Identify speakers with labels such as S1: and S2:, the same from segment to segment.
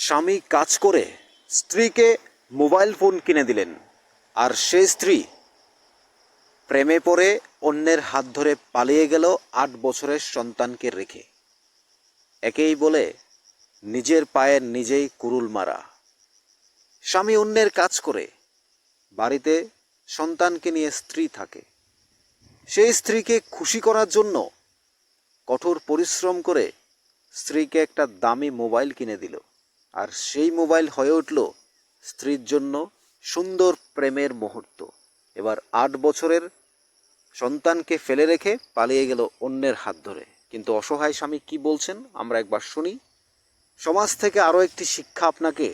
S1: স্বামী কাজ করে স্ত্রীকে মোবাইল ফোন কিনে দিলেন, আর সেই স্ত্রী প্রেমে পড়ে অন্যের হাত ধরে পালিয়ে গেল ৮ বছরের সন্তানকে রেখে। একেই বলে নিজের পায়ে নিজেই কুড়ুল মারা। স্বামী অন্যের কাজ করে বাড়িতে সন্তানকে নিয়ে স্ত্রী থাকে, সেই স্ত্রীকে খুশি করার জন্য কঠোর পরিশ্রম করে স্ত্রীকে একটা দামি মোবাইল কিনে দিল, আর সেই মোবাইল হয়ে উঠল স্ত্রীর জন্য সুন্দর প্রেমের মুহূর্ত। এবার ৮ বছরের সন্তানকে ফেলে রেখে পালিয়ে গেল অন্যের হাত ধরে। কিন্তু অসহায় স্বামী কি বলছেন আমরা একবার শুনি। সমাজ থেকে আরও একটি শিক্ষা আপনাকে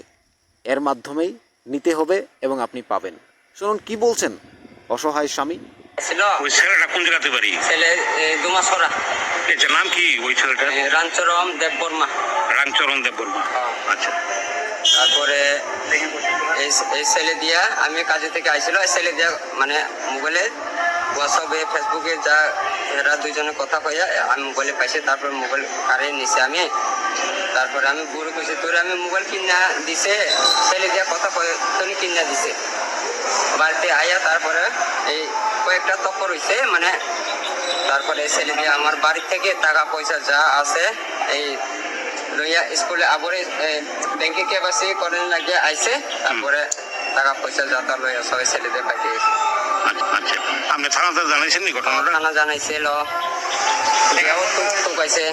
S1: এর মাধ্যমেই নিতে হবে এবং আপনি পাবেন। শুনুন কি বলছেন অসহায় স্বামী।
S2: ওই ছেলেটা কোন জায়গাতে বাড়ি?
S3: ছেলে দুমাসরা।
S2: এর নাম কি ওই ছেলেটা?
S3: রামচরণ দেববর্মা।
S2: রামচরণ দেববর্মা। আচ্ছা।
S3: তারপরে এই ছেলে দিয়া আমি কাজে থেকে আইছিল, এই ছেলে দিয়া মানে মোবাইলে হোয়াটসঅ্যাপে ফেসবুকে যা এরা দুইজনে কথা কইয়া আমি মোবাইলে পাইছি। তারপরে মোবাইল কারে নিছে আমি, তারপরে আমি বুড়ো কইছি তোর আমি মোবাইল কিনা দিছে, ছেলে দিয়া কথা কয়ে তুমি কিনা দিছে বাড়িতে আইয়া। তারপরে এই কয়েকটা তপ্পর হইছে মানে, তারপরে ছেলে দিয়ে আমার বাড়ি থেকে টাকা পয়সা যা আছে এই লইয়া স্কুলে আবরে ব্যাংকে কেবাসি করেন লাগে আইছে। তারপরে টাকা পয়সা যা তা লইয়া সবাই ছেলেদের পাইতে গেছে।
S2: আচ্ছা, আপনি থানাতে জানাইছেন নি ঘটনাটা?
S3: থানা জানাইছিল, পাইছে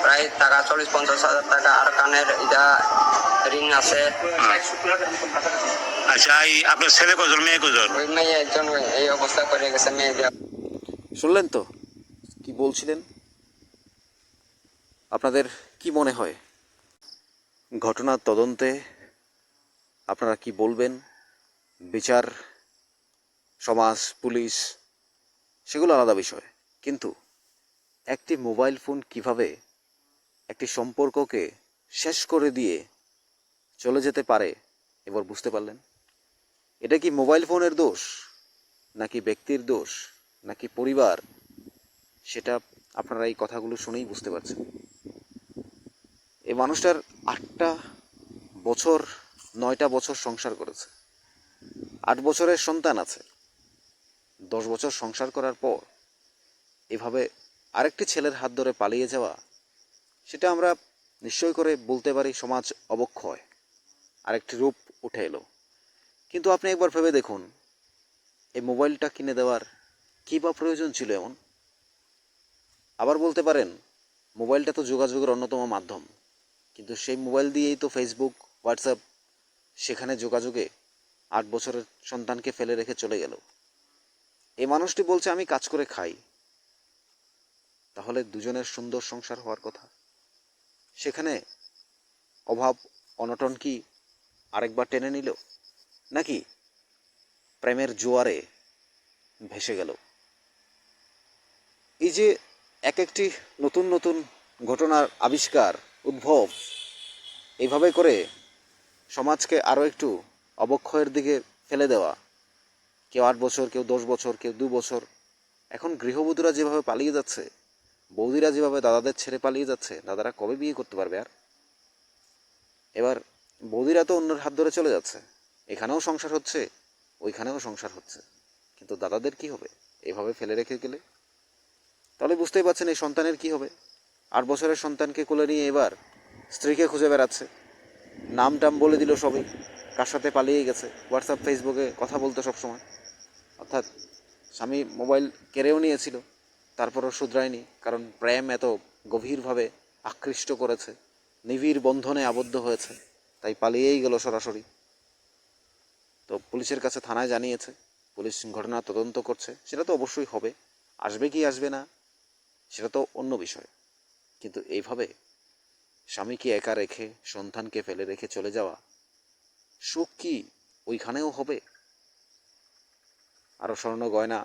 S3: প্রায় টাকা 40-50 হাজার টাকা, আর কানের এটা ঋণ আছে।
S2: আচ্ছা, এই আপনার ছেলে কজন, মেয়ে কজন?
S3: ওই মেয়ে একজন এই অবস্থা করে গেছে। মেয়ে দেওয়া
S1: শুনলেন তো কি বলছিলেন? আপনাদের কি মনে হয় ঘটনার তদন্তে আপনারা কি বলবেন? বিচার, সমাজ, পুলিশ সেগুলো আলাদা বিষয়, কিন্তু একটি মোবাইল ফোন কিভাবে একটি সম্পর্ককে শেষ করে দিয়ে চলে যেতে পারে এবার বুঝতে পারলেন? এটা কি মোবাইল ফোনের দোষ, নাকি ব্যক্তির দোষ, নাকি পরিবার? সেটা আপনারা এই কথাগুলো শুনেই বুঝতে পারছেন। এই মানুষটার 8টা বছর 9টা বছর সংসার করেছে, 8 বছরের সন্তান আছে। 10 বছর সংসার করার পর এভাবে আরেকটি ছেলের হাত ধরে পালিয়ে যাওয়া, সেটা আমরা নিশ্চয় করে বলতে পারি সমাজ অবক্ষয়, আরেকটি রূপ উঠে এলো। কিন্তু আপনি একবার ভেবে দেখুন, এই মোবাইলটা কিনে দেওয়ার কী বা প্রয়োজন ছিল এমন? আবার বলতে পারেন মোবাইলটা তো যোগাযোগের অন্যতম মাধ্যম, কিন্তু সেই মোবাইল দিয়েই তো ফেসবুক, হোয়াটসঅ্যাপ, সেখানে যোগাযোগে 8 বছরের সন্তানকে ফেলে রেখে চলে গেল। এই মানুষটি বলছে আমি কাজ করে খাই, তাহলে দুজনের সুন্দর সংসার হওয়ার কথা। সেখানে অভাব অনটন কি আরেকবার টেনে নিল, নাকি প্রেমের জোয়ারে ভেসে গেল? এই যে এক একটি নতুন নতুন ঘটনার আবিষ্কার, উদ্ভব, এইভাবে করে সমাজকে আরও একটু অবক্ষয়ের দিকে ফেলে দেওয়া। কেউ 8 বছর, কেউ 10 বছর, কেউ 2 বছর। এখন গৃহবধূরা যেভাবে পালিয়ে যাচ্ছে, বৌদিরা যেভাবে দাদাদের ছেড়ে পালিয়ে যাচ্ছে, দাদারা কবে বিয়ে করতে পারবে আর? এবার বৌদিরা তো অন্যের হাত ধরে চলে যাচ্ছে, এখানেও সংসার হচ্ছে, ওইখানেও সংসার হচ্ছে, কিন্তু দাদাদের কি হবে এভাবে ফেলে রেখে গেলে? তাহলে বুঝতেই পারছেন এই সন্তানের কি হবে। 8 বছরের সন্তানকে কোলে নিয়ে এবার স্ত্রীকে খুঁজে বেড়াচ্ছে, নাম টাম বলে দিল সবই, কার সাথে পালিয়ে গেছে, হোয়াটসঅ্যাপ ফেসবুকে কথা বলতো সবসময়। অর্থাৎ স্বামী মোবাইল কেড়েও নিয়েছিল, তারপরও শুধরায়নি, কারণ প্রেম এত গভীরভাবে আকৃষ্ট করেছে, নিবিড় বন্ধনে আবদ্ধ হয়েছে, তাই পালিয়েই গেল সরাসরি। তো পুলিশের কাছে থানায় জানিয়েছে, পুলিশ ঘটনা তদন্ত করছে, সেটা তো অবশ্যই হবে। আসবে কি আসবে না সেটা তো অন্য বিষয়, কিন্তু এইভাবে স্বামীকে একা রেখে, সন্তানকে ফেলে রেখে চলে যাওয়া, সুখ কি ওইখানেও হবে? আরও স্বর্ণ গয়না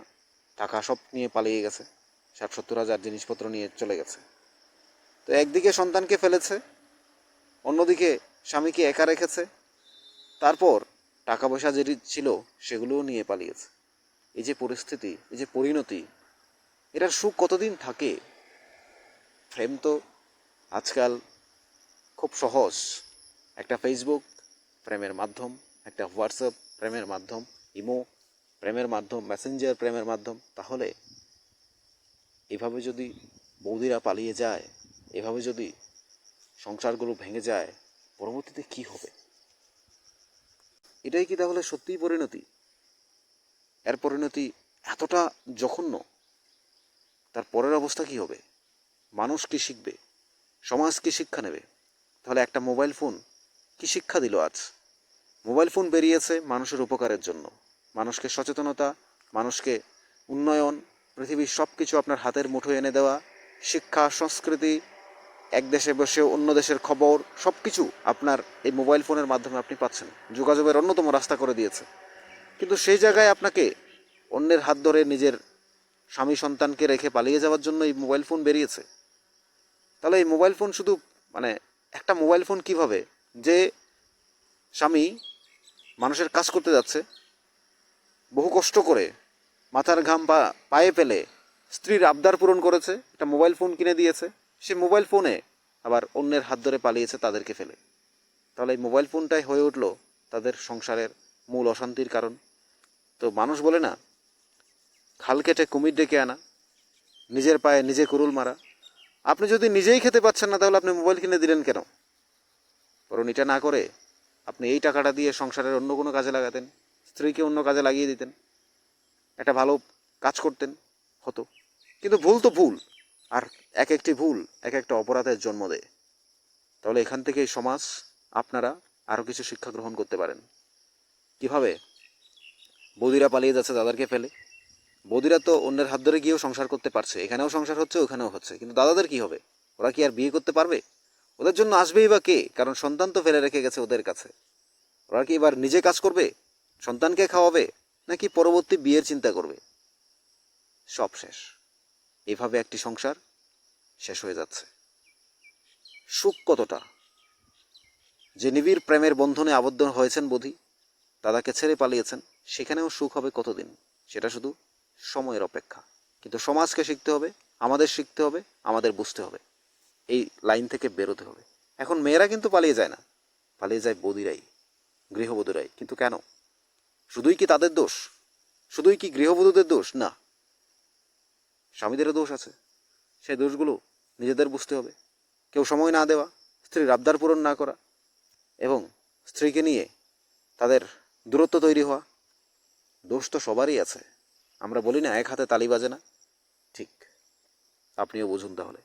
S1: টাকা সব নিয়ে পালিয়ে গেছে, 60-70 হাজার জিনিসপত্র নিয়ে চলে গেছে। তো একদিকে সন্তানকে ফেলেছে, অন্যদিকে স্বামীকে একা রেখেছে, তারপর টাকা পয়সা যেটি ছিল সেগুলোও নিয়ে পালিয়েছে। এই যে পরিস্থিতি, এই যে পরিণতি, এটার সুখ কতদিন থাকে? প্রেম তো আজকাল খুব সহজ, একটা ফেসবুক প্রেমের মাধ্যম, একটা হোয়াটসঅ্যাপ প্রেমের মাধ্যম, ইমো প্রেমের মাধ্যম, মেসেঞ্জার প্রেমের মাধ্যম। তাহলে এভাবে যদি বৌদিরা পালিয়ে যায়, এভাবে যদি সংসারগুলো ভেঙে যায়, পরবর্তীতে কি হবে? এটাই কি তাহলে সত্যিই পরিণতি? এর পরিণতি এতটা জঘন্য, তার পরের অবস্থা কি হবে? মানুষ কি শিখবে? সমাজ কি শিক্ষা নেবে? তাহলে একটা মোবাইল ফোন কি শিক্ষা দিল আজ? মোবাইল ফোন বেরিয়েছে মানুষের উপকারের জন্য, মানুষকে সচেতনতা, মানুষকে উন্নয়ন, পৃথিবীর সব কিছু আপনার হাতের মুঠোয় এনে দেওয়া, শিক্ষা, সংস্কৃতি, এক দেশে বসে অন্য দেশের খবর, সব কিছু আপনার এই মোবাইল ফোনের মাধ্যমে আপনি পাচ্ছেন। যোগাযোগের অন্যতম রাস্তা করে দিয়েছে। কিন্তু সেই জায়গায় আপনাকে অন্যের হাত ধরে নিজের স্বামী সন্তানকে রেখে পালিয়ে যাওয়ার জন্য এই মোবাইল ফোন বেরিয়েছে। তাহলে এই মোবাইল ফোন শুধু একটা মোবাইল ফোন কিভাবে, যে স্বামী মানুষের কাজ করতে যাচ্ছে, বহু কষ্ট করে মাথার ঘাম পায়ে ফেলে স্ত্রীর আবদার পূরণ করেছে, একটা মোবাইল ফোন কিনে দিয়েছে, সে মোবাইল ফোনে আবার অন্যের হাত ধরে পালিয়েছে তাদেরকে ফেলে। তাহলে এই মোবাইল ফোনটাই হয়ে উঠলো তাদের সংসারের মূল অশান্তির কারণ। তো মানুষ বলে না, খাল কেটে কুমির ডেকে আনা, নিজের পায়ে নিজে কুরুল মারা। আপনি যদি নিজেই খেতে পাচ্ছেন না, তাহলে আপনি মোবাইল কিনে দিলেন কেন? বরং এটা না করে আপনি এই টাকাটা দিয়ে সংসারের অন্য কোনো কাজে লাগাতেন, স্ত্রীকে অন্য কাজে লাগিয়ে দিতেন, একটা ভালো কাজ করতেন, হতো। কিন্তু ভুল তো ভুল, আর এক একটি ভুল এক একটা অপরাধের জন্ম দেয়। তাহলে এখান থেকেই সমাজ, আপনারা আরও কিছু শিক্ষা গ্রহণ করতে পারেন। কিভাবে? বৌদিরা পালিয়ে যাচ্ছে দাদারকে ফেলে। বৌদিরা তো অন্যের হাত ধরে গিয়েও সংসার করতে পারছে, এখানেও সংসার হচ্ছে, ওখানেও হচ্ছে। কিন্তু দাদাদের কি হবে? ওরা কি আর বিয়ে করতে পারবে? ওদের জন্য আসবেই বা কে? কারণ সন্তান তো ফেলে রেখে গেছে ওদের কাছে। ওরা কি এবার নিজে কাজ করবে, সন্তানকে খাওয়াবে, নাকি পরবর্তী বিয়ের চিন্তা করবে? সব শেষ। এভাবে একটি সংসার শেষ হয়ে যাচ্ছে। সুখ কতটা? যে নিবিড় প্রেমের বন্ধনে আবদ্ধ হয়েছেন বধূ, দাদাকে ছেড়ে পালিয়েছেন, সেখানেও সুখ হবে কতদিন? সেটা শুধু সময়ের অপেক্ষা। কিন্তু সমাজকে শিখতে হবে, আমাদের শিখতে হবে, আমাদের বুঝতে হবে, এই লাইন থেকে বেরোতে হবে। এখন মেয়েরা কিন্তু পালিয়ে যায় না, পালিয়ে যায় বৌদিরাই, গৃহবধূরাই। কিন্তু কেন? শুধুই কি তাদের দোষ? শুধুই কি গৃহবধূদের দোষ? না, স্বামীদেরও দোষ আছে। সেই দোষগুলো নিজেদের বুঝতে হবে। কেউ সময় না দেওয়া, স্ত্রীর আবদার পূরণ না করা, এবং স্ত্রীকে নিয়ে তাদের দূরত্ব তৈরি হওয়া, দোষ তো সবারই আছে। আমরা বলি না এক হাতে তালি বাজে না, ঠিক। আপনিও বুঝুন তাহলে।